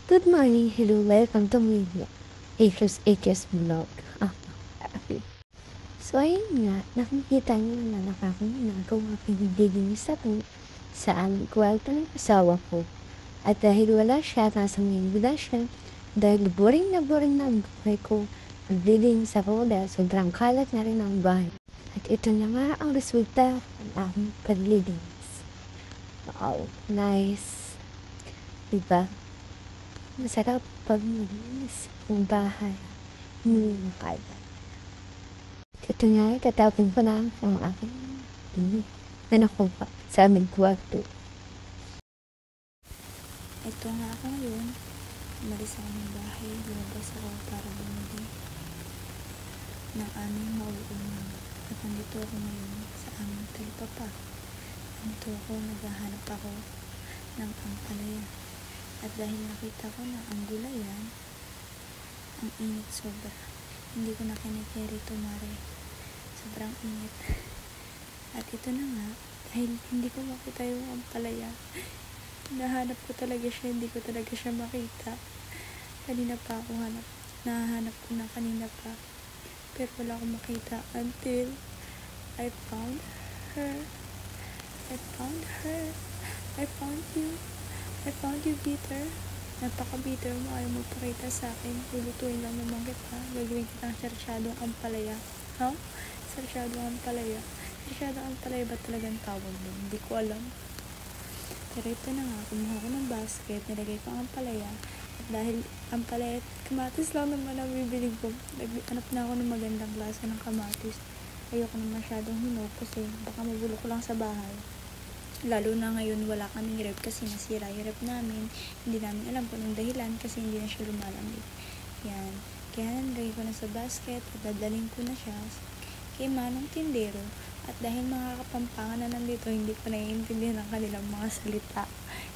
Good morning, hello, welcome to my HS vlog. Okay. So, ayun nga, nakikita niyo na nakakagawa ako naglilinis ako sa aming kwarto ng asawa ko. At dahil wala siya, nasa Manila siya, dahil boring na ang buhay ko, naglilinis ako dahil sobrang kalat na rin ang bahay. At ito na nga ang resulta ng aking paglilinis. Wow, nice. Diba? Masarap pag malinis ang bahay. Hindi na kaya. Ito nga, tatapin ko na ang aking na nakuha sa aming kwarto. Ito nga ako ngayon. Umalis ako ng bahay. Lumabas ako para bumili ng aming mauunan. At nandito ako ngayon sa aming talipapa. Nandito ako, naghahanap ako ng ampalaya. At dahil nakita ko na ang gulayan, ang init sobra. Hindi ko na kinikeri tumare. Sobrang init. At ito na nga, dahil hindi ko makita yung ampalaya, nahanap ko talaga siya, hindi ko talaga siya makita. Kanina pa ako nahanap ko na kanina pa. Pero wala akong makita until I found her. I found her. I found you. I found you, bitter. Napaka-bitter mo, ayaw mo pakita sa akin. Lulutuin lang naman kita. Gagawin kitang sarsyadong ampalaya. Ha? Sarsyadong ampalaya. Sarsyadong ampalaya ba talagang tawag mo? Hindi ko alam. Pero ito na nga, kumuha ko ng basket, nilagay ko ang ampalaya. At dahil ampalaya at kamatis lang naman ang bibili ko, naghanap na ako ng magandang klase ng kamatis. Ayoko na masyadong hinog kasi baka mabulok ko lang sa bahay. Lalo na ngayon wala kaming rep kasi nasira yung rep namin. Hindi namin alam kung anong dahilan kasi hindi na siya lumalamig. Yan. Kaya nilagay ko na sa basket at dadalhin ko na siya kay Manong Tindero. At dahil mga Kapampangan na nandito, hindi ko naiintindihan ang kanilang mga salita.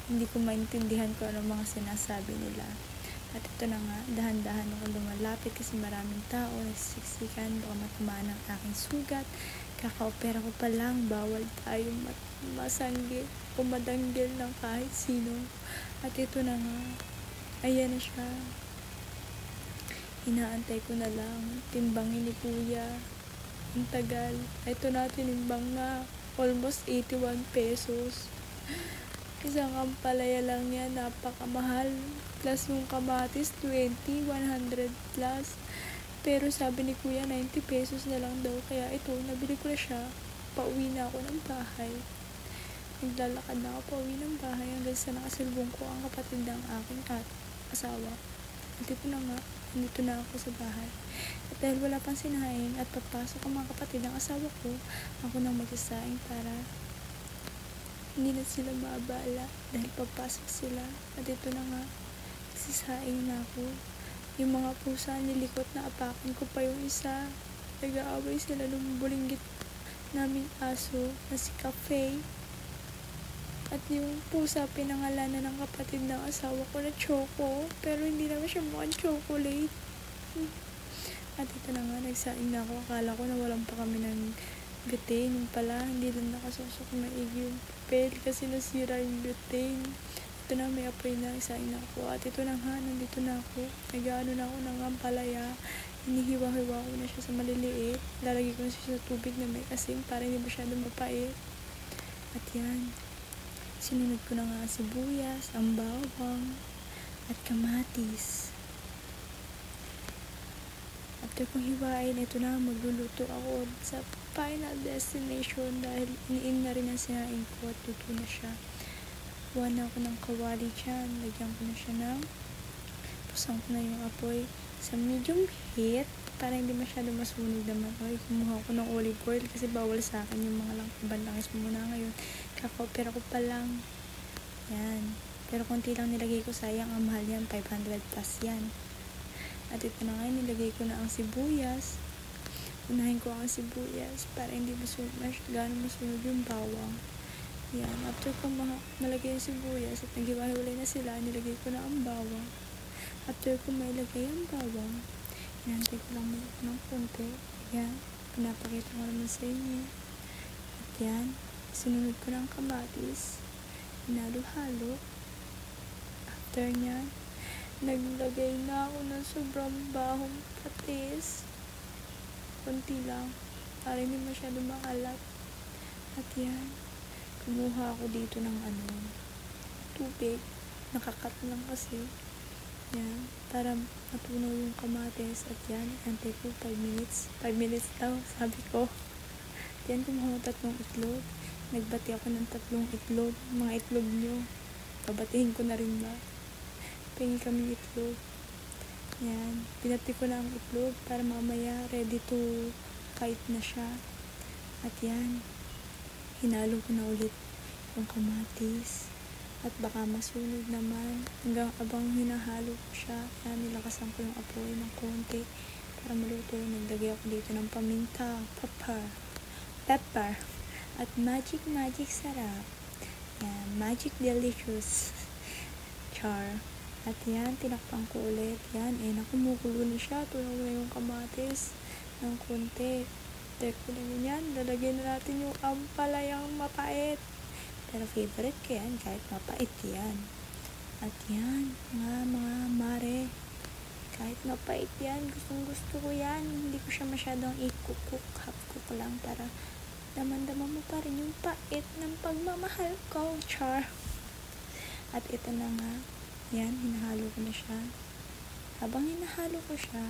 Hindi ko maintindihan kung anong mga sinasabi nila. At ito na nga, dahan-dahan ako lumalapit kasi maraming tao, nagsisiksikan, baka matamaan ang aking sugat. Kaka-opera ko pa lang, bawal tayo masanggit o madanggil ng kahit sino. At ito na nga, ayan na siya. Inaantay ko na lang, timbangin ni Kuya. Ang tagal. Ito na, tinimbang na. Almost 81 pesos. Isang ampalaya lang yan, napakamahal. Plus yung kamatis, 100 plus. Pero sabi ni Kuya, 90 pesos na lang daw. Kaya ito, nabili ko na siya. Pauwi na ako ng bahay. Naglalakad na ako pauwi ng bahay hanggang sa nakasalubong ko ang kapatid ng aking asawa. At ito na nga, nandito na ako sa bahay. At dahil wala pang sinahain at papasok ang mga kapatid ng asawa ko, ako nang magsasaing para hindi na sila maabala dahil papasok sila. At ito na nga, nagsasaing na ako. Yung mga pusa nilikot na apakan ko pa yung isa. Nag-aaway sila nung bulinggit naming aso na si Cafe. At yung pusa pinangalanan ng kapatid ng asawa ko na Choco. Pero hindi naman siya mukhang chocolate. At ito na nga, nagsaing na ako. Akala ko na walang pa kami ng butane. Yung pala, hindi lang nakasusok maigi yung papel kasi nasira yung butane. Ito na, may apoy na, nagsaing na ako. At ito na nga, nandito na ako. Nag-ano na ako ng ampalaya. Hinihiwa-hiwa ko na siya sa maliliit. Lalagay ko na siya sa tubig na may asin para hindi masyadong mapait. At yan. Sinunod ko na nga sibuyas, ang bawang, at kamatis. After kong hiwain, ito na, magluluto ako sa final destination dahil iniin na rin ang sinain ko at luto na siya. Kuha na ako ng kawali dyan. Lagyan ko na siya ng pusang ko na yung apoy sa medium heat para hindi masyado masunog naman. Okay, kumuha ko ng olive oil kasi bawal sa akin yung mga bandangis muna ngayon. Kaka-opera ko pa lang. Yan. Pero konti lang nilagay ko, sayang ang mahal yan, 500 plus yan. At ito na nga, nilagay ko na ang sibuyas. Unahin ko ang sibuyas para hindi gano'ng masunog yung bawang. Yan. After ko malagay yung sibuyas at naghiwa-hiwalay na sila, nilagay ko na ang bawang. After ko mailagay ang bawang, inantay ko lang ng konti. Yan. Pinapakita ko naman sa inyo. At yan. Sinunod ko ng kamatis. Hinalo-halo. After niya, Naglagay na ako ng sobrang bahong patis. Konti lang, para hindi masyado makalat. At yan, kumuha ako dito ng tubig. Nakakat lang kasi. Yan, para matunaw yung kamatis. At yan, antay ko 5 minutes. 5 minutes daw, sabi ko. At yan, kumuha ko 3 itlog. Nagbati ako ng 3 itlog. Mga itlog nyo, babatihin ko na rin ba? Pengi kami itlog. Yan, pinati ko na ang itlog para mamaya ready to fight na siya. At yan, hinalo ko na ulit yung kamatis. At baka masunog naman. Hanggang abang hinahalo ko siya. Yan, nilakasan ko yung apoy ng konti para maluto. Naglagay ako dito ng paminta, pepper, at magic sarap. Yan, magic delicious. Char. At yan, tinakpan ko ulit. Yan, nakumukulo na siya. Tunaw na yung kamatis ng konti. Teko na yan. Lalagyan na natin yung ampalayang mapait. Pero favorite ko yan, kahit mapait yan. At yan, mga mare. Kahit mapait yan, gustong gusto ko yan. Hindi ko siya masyadong i-cook, half-cook lang para daman-daman mo pa rin yung pait ng pagmamahal ko. Char. At ito na nga. Yan, hinahalo ko na siya. Habang hinahalo ko siya,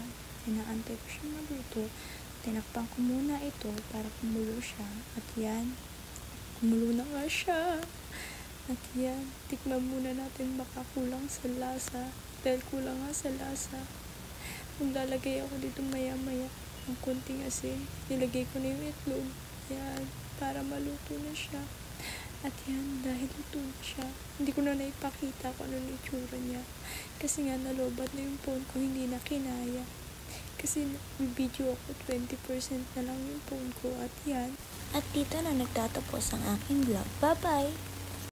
inaantay ko siya maluto. Tinakpan ko muna ito para kumulo siya. At yan, kumulo na nga siya. At yan, tikman muna natin baka kulang sa lasa. Dahil kulang nga sa lasa, maglalagay ako dito maya-maya ng konting asin. Nilagay ko na yung itlog. Yan, para maluto na siya. At yan, dahil luto na siya, hindi ko na naipakita kung ano yung itsura niya. Kasi nga, nalobat na yung phone ko, hindi na kinaya. Kasi video ako, 20% na lang yung phone ko. At yan. At dito na nagtatapos ang aking vlog. Bye-bye!